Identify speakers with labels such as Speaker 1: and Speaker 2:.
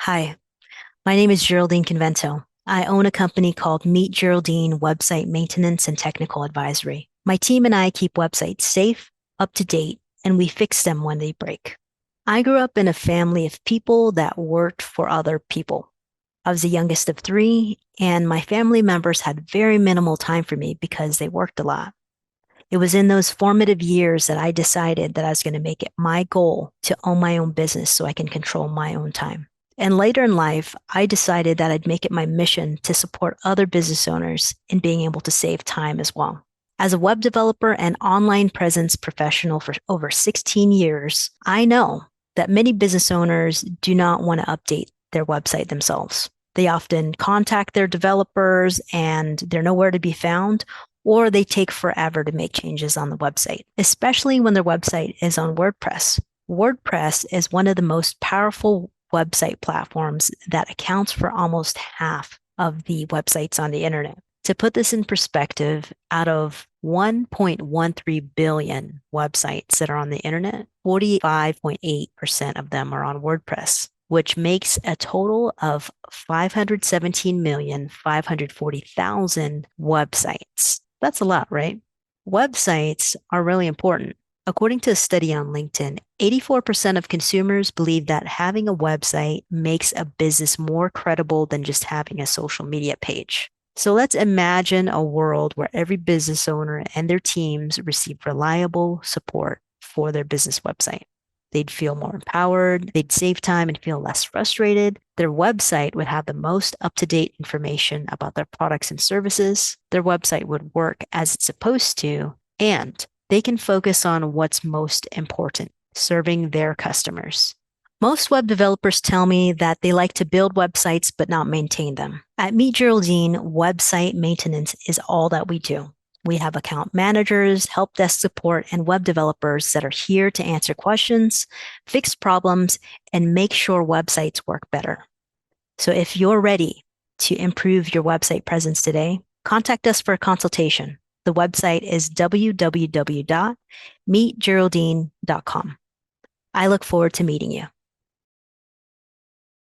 Speaker 1: Hi, my name is Geraldine Convento. I own a company called MeetGeraldine Website Maintenance and Technical Advisory. My team and I keep websites safe, up to date, and we fix them when they break. I grew up in a family of people that worked for other people. I was the youngest of three, and my family members had very minimal time for me because they worked a lot. It was in those formative years that I decided that I was going to make it my goal to own my own business so I can control my own time. And later in life, I decided that I'd make it my mission to support other business owners in being able to save time as well. As a web developer and online presence professional for over 16 years, I know that many business owners do not want to update their website themselves. They often contact their developers and they're nowhere to be found, or they take forever to make changes on the website, especially when their website is on WordPress. WordPress is one of the most powerful website platforms that accounts for almost half of the websites on the internet. To put this in perspective, out of 1.13 billion websites that are on the internet, 45.8% of them are on WordPress, which makes a total of 517,540,000 websites. That's a lot, right? Websites are really important. According to a study on LinkedIn, 84% of consumers believe that having a website makes a business more credible than just having a social media page. So let's imagine a world where every business owner and their teams receive reliable support for their business website. They'd feel more empowered, they'd save time and feel less frustrated. Their website would have the most up to date information about their products and services. Their website would work as it's supposed to, and they can focus on what's most important, serving their customers. Most web developers tell me that they like to build websites but not maintain them. At MeetGeraldine, website maintenance is all that we do. We have account managers, help desk support, and web developers that are here to answer questions, fix problems, and make sure websites work better. So if you're ready to improve your website presence today, contact us for a consultation. The website is www.meetgeraldine.com. I look forward to meeting you.